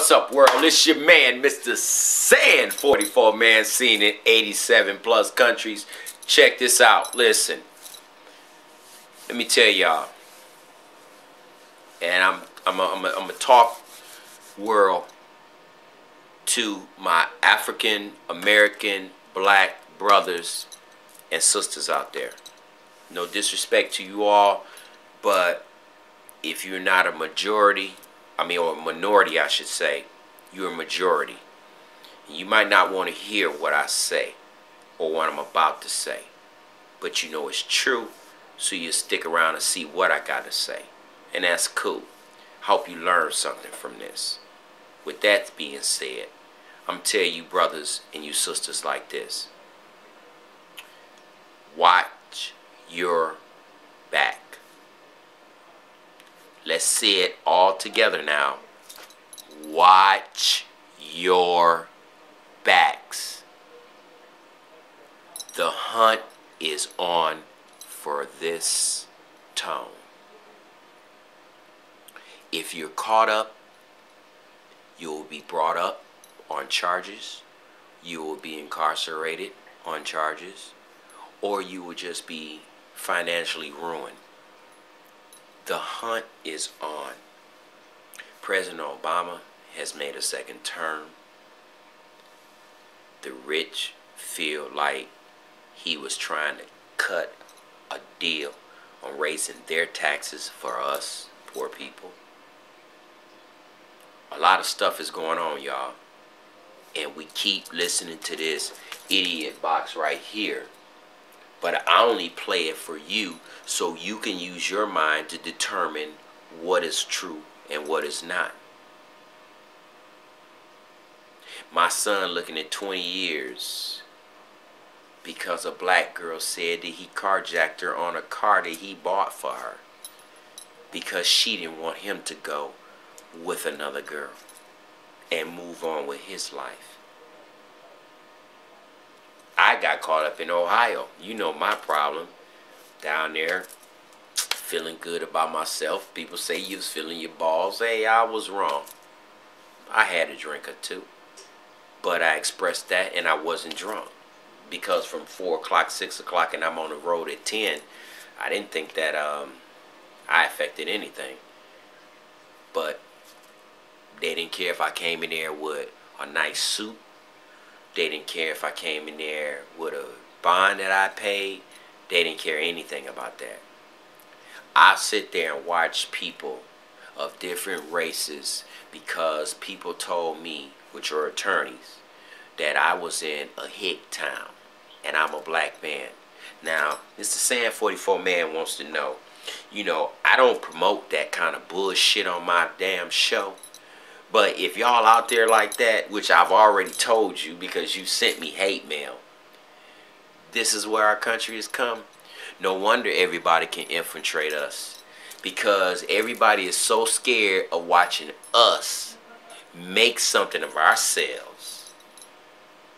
What's up, world? It's your man, MrSan44Man, seen in 87 plus countries. Check this out. Listen, let me tell y'all, and I'm a talk world to my African American black brothers and sisters out there. No disrespect to you all, but if you're not a majority, or a minority, I should say, you're a majority. You might not want to hear what I say or what I'm about to say, but you know it's true, so you stick around and see what I got to say, and that's cool. Hope you learn something from this. With that being said, I'm telling you brothers and you sisters like this: watch your back. Let's say it all together now. Watch your backs. The hunt is on for this tone. If you're caught up, you will be brought up on charges. You will be incarcerated on charges. Or you will just be financially ruined. The hunt is on. President Obama has made a second term. The rich feel like he was trying to cut a deal on raising their taxes for us, poor people. A lot of stuff is going on, y'all. And we keep listening to this idiot box right here. But I only play it for you so you can use your mind to determine what is true and what is not. My son looking at 20 years because a black girl said that he carjacked her on a car that he bought for her because she didn't want him to go with another girl and move on with his life. I got caught up in Ohio. You know my problem. Down there, feeling good about myself. People say you was feeling your balls. Hey, I was wrong. I had a drink or two. But I expressed that and I wasn't drunk. Because from 4 o'clock, 6 o'clock, and I'm on the road at 10, I didn't think that I affected anything. But they didn't care if I came in there with a nice suit. They didn't care if I came in there with a bond that I paid. They didn't care anything about that. I sit there and watch people of different races because people told me, which are attorneys, that I was in a hick town and I'm a black man. Now, MrSan44Man wants to know, I don't promote that kind of bullshit on my damn show. But if y'all out there like that, which I've already told you because you sent me hate mail, this is where our country has come. No wonder everybody can infiltrate us, because everybody is so scared of watching us make something of ourselves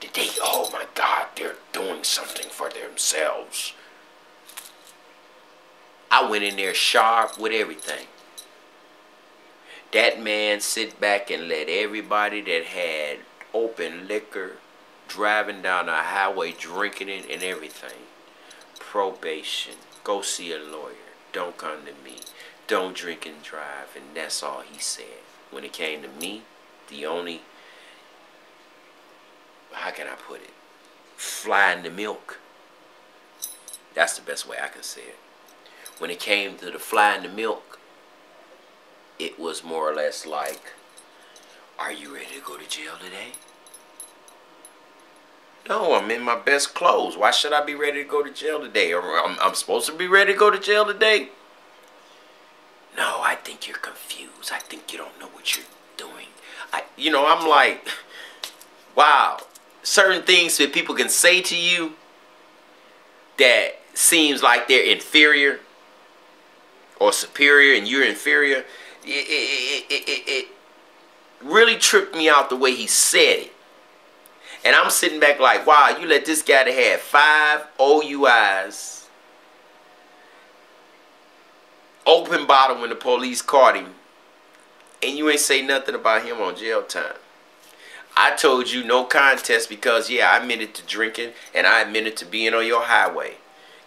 that they, oh my God, they're doing something for themselves. I went in there sharp with everything. That man sit back and let everybody that had open liquor driving down the highway drinking it and everything. Probation. Go see a lawyer. Don't come to me. Don't drink and drive. And that's all he said. When it came to me, the only, how can I put it, fly in the milk. That's the best way I can say it. When it came to the fly in the milk, it was more or less like, are you ready to go to jail today? No, I'm in my best clothes. Why should I be ready to go to jail today? Or I'm supposed to be ready to go to jail today? No, I think you're confused. I think you don't know what you're doing. I'm like, wow. Certain things that people can say to you that seems like they're inferior or superior and you're inferior. It really tripped me out the way he said it. And I'm sitting back like, wow, you let this guy that had 5 OUIs, open bottle when the police caught him, And you ain't say nothing about him on jail time. I told you no contest because, yeah, I admitted to drinking and I admitted to being on your highway.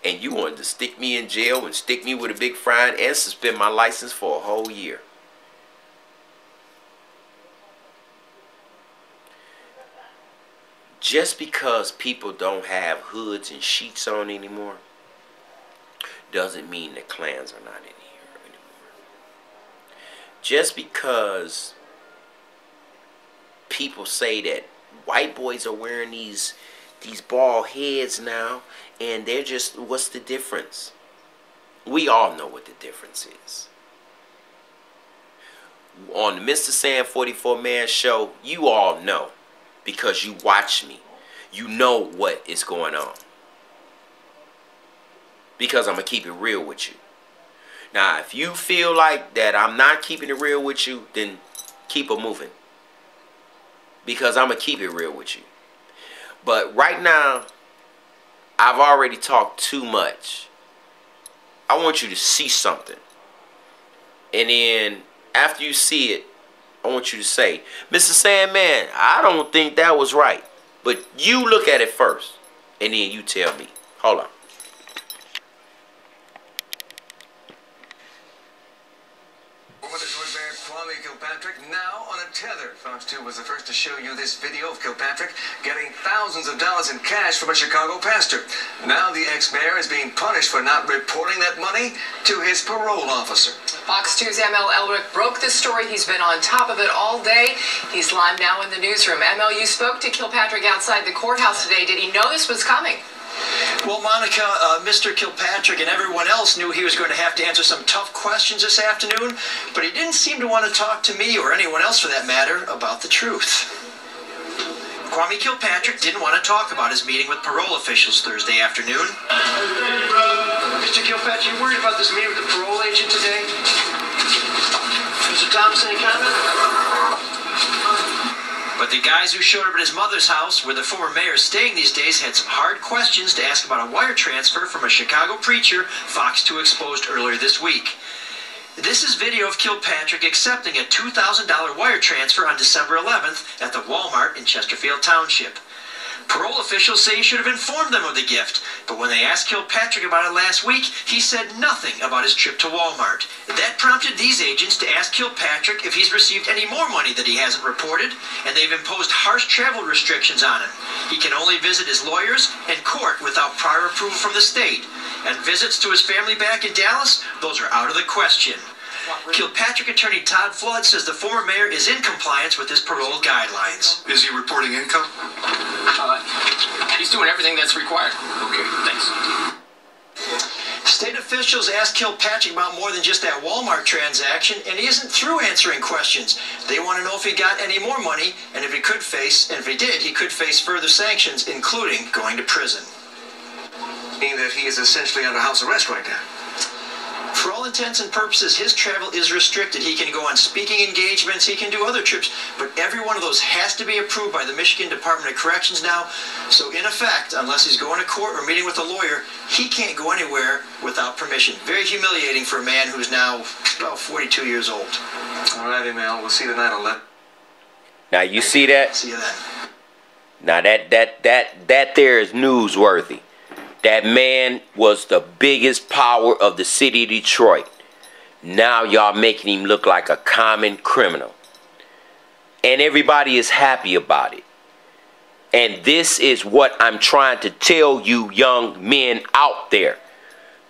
And you wanted to stick me in jail and stick me with a big fine and suspend my license for a whole year. Just because people don't have hoods and sheets on anymore doesn't mean the clans are not in here anymore. Just because people say that white boys are wearing these bald heads now and they're just, what's the difference? We all know what the difference is. On the MrSan44Man show, you all know because you watch me. You know what is going on. Because I'm going to keep it real with you. Now, if you feel like that I'm not keeping it real with you, then keep it moving. Because I'm going to keep it real with you. But right now, I've already talked too much. I want you to see something. And then, after you see it, I want you to say, MrSan, I don't think that was right. But you look at it first. And then you tell me. Hold on. Kilpatrick now on a tether. Fox 2 was the first to show you this video of Kilpatrick getting thousands of dollars in cash from a Chicago pastor. Now the ex-mayor is being punished for not reporting that money to his parole officer. Fox 2's ML Elric broke this story. He's been on top of it all day. He's live now in the newsroom. ML, you spoke to Kilpatrick outside the courthouse today. Did he know this was coming? Well, Monica, Mr. Kilpatrick and everyone else knew he was going to have to answer some tough questions this afternoon, but he didn't seem to want to talk to me or anyone else for that matter about the truth. Kwame Kilpatrick didn't want to talk about his meeting with parole officials Thursday afternoon. Mr. Kilpatrick, you worried about this meeting with the parole agent today? Mr. Thomas, any comment? But the guys who showed up at his mother's house, where the former mayor is staying these days, had some hard questions to ask about a wire transfer from a Chicago preacher Fox 2 exposed earlier this week. This is video of Kilpatrick accepting a $2,000 wire transfer on December 11th at the Walmart in Chesterfield Township. Parole officials say he should have informed them of the gift, but when they asked Kilpatrick about it last week, he said nothing about his trip to Walmart. That prompted these agents to ask Kilpatrick if he's received any more money that he hasn't reported, and they've imposed harsh travel restrictions on him. He can only visit his lawyers and court without prior approval from the state, and visits to his family back in Dallas, those are out of the question. Kilpatrick attorney Todd Flood says the former mayor is in compliance with his parole guidelines. Is he reporting income? He's doing everything that's required. Okay, Thanks. State officials asked Kilpatrick about more than just that Walmart transaction, and he isn't through answering questions. They want to know if he got any more money, and if he could face, and if he did, he could face further sanctions, including going to prison. Meaning that he is essentially under house arrest right now. For all intents and purposes, his travel is restricted. He can go on speaking engagements, he can do other trips, but every one of those has to be approved by the Michigan Department of Corrections now. So in effect, unless he's going to court or meeting with a lawyer, he can't go anywhere without permission. Very humiliating for a man who's now about 42 years old. All righty, Mel. We'll see you tonight. I'll let... Now you see that? See you then. Now that there is newsworthy. That man was the biggest power of the city of Detroit. Now y'all making him look like a common criminal. And everybody is happy about it. And this is what I'm trying to tell you young men out there.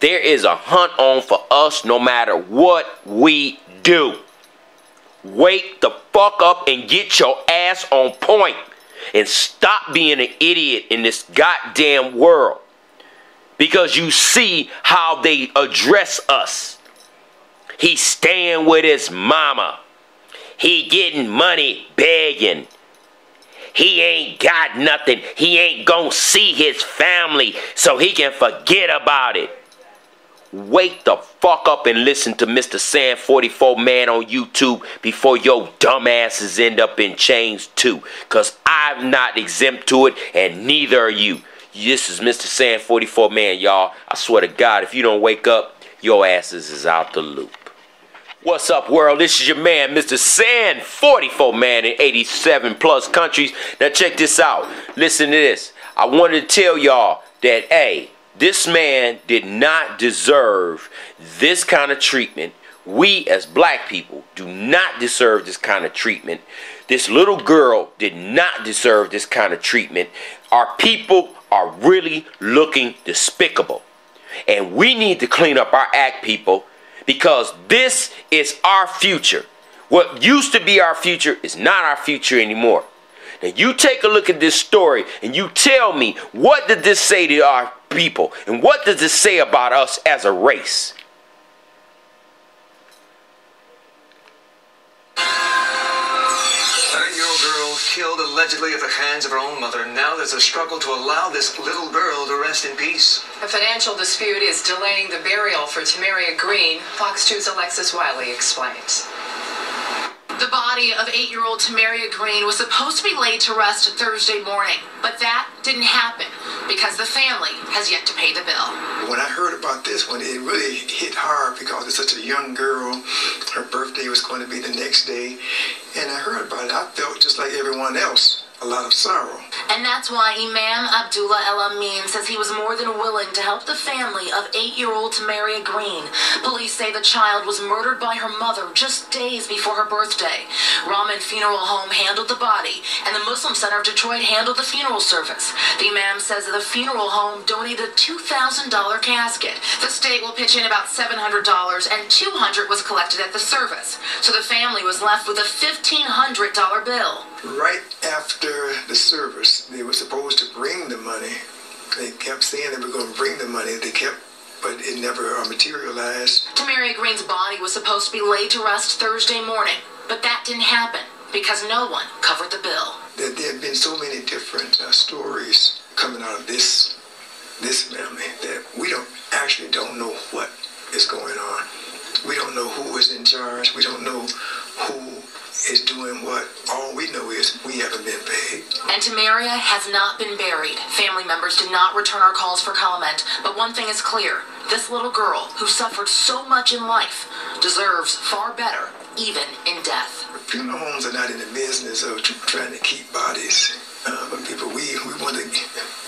There is a hunt on for us no matter what we do. Wake the fuck up and get your ass on point. And stop being an idiot in this goddamn world. Because you see how they address us. He's staying with his mama. He getting money begging. He ain't got nothing. He ain't gonna see his family so he can forget about it. Wake the fuck up and listen to MrSan44Man on YouTube before your dumbasses end up in chains too. Because I'm not exempt to it and neither are you. This is MrSan44Man, y'all. I swear to God, if you don't wake up, your asses is out the loop. What's up, world? This is your man, MrSan44Man in 87 plus countries. Now check this out. Listen to this. I wanted to tell y'all that, hey, this man did not deserve this kind of treatment. We as black people do not deserve this kind of treatment. This little girl did not deserve this kind of treatment. Our people are really looking despicable. And we need to clean up our act, people, because this is our future. What used to be our future is not our future anymore. Now you take a look at this story and you tell me, what did this say to our people? And what does this say about us as a race? Killed allegedly at the hands of her own mother. Now there's a struggle to allow this little girl to rest in peace. A financial dispute is delaying the burial for Tamaria Green. Fox 2's Alexis Wiley explains. The body of 8-year-old Tamaria Green was supposed to be laid to rest Thursday morning, but that didn't happen because the family has yet to pay the bill. When I heard about this one, it really hit hard because it's such a young girl. Her birthday was going to be the next day, and I heard about it. I felt just like everyone else, a lot of sorrow. And that's why Imam Abdullah El Amin says he was more than willing to help the family of 8-year-old Tamaria Green. Police say the child was murdered by her mother just days before her birthday. Rahman Funeral Home handled the body, and the Muslim Center of Detroit handled the funeral service. The Imam says that the funeral home donated a $2,000 casket. The state will pitch in about $700, and $200 was collected at the service. So the family was left with a $1,500 bill. Right after the service, they were supposed to bring the money. They kept saying they were going to bring the money. But it never materialized. Tamaria Green's body was supposed to be laid to rest Thursday morning, but that didn't happen because no one covered the bill. There have been so many different stories coming out of this family that we don't know what is going on. We don't know who is in charge. We don't know who is doing what. All we know is we haven't been paid. And Tamaria has not been buried. Family members did not return our calls for comment. But one thing is clear. This little girl, who suffered so much in life, deserves far better, even in death. Funeral homes are not in the business of trying to keep bodies. But people, we want to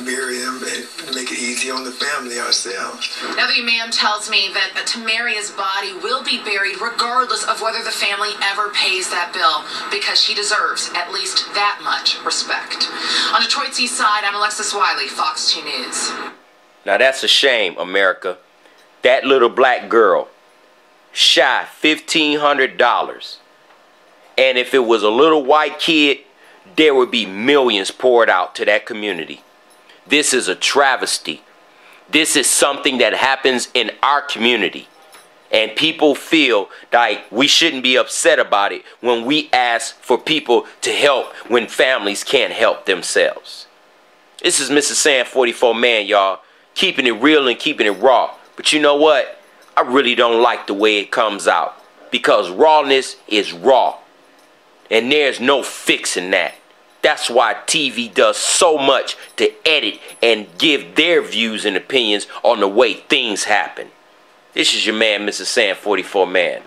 bury them and make it easy on the family ourselves. Now the Imam tells me that Tamaria's body will be buried regardless of whether the family ever pays that bill, because she deserves at least that much respect. On Detroit's East Side, I'm Alexis Wiley, Fox 2 News. Now that's a shame, America. That little black girl, shy $1,500. And if it was a little white kid, there would be millions poured out to that community. This is a travesty. This is something that happens in our community. And people feel like we shouldn't be upset about it when we ask for people to help when families can't help themselves. This is MrSan44Man, y'all. Keeping it real and keeping it raw. But you know what? I really don't like the way it comes out. Because rawness is raw. And there's no fixing that. That's why TV does so much to edit and give their views and opinions on the way things happen. This is your man, MrSan44Man.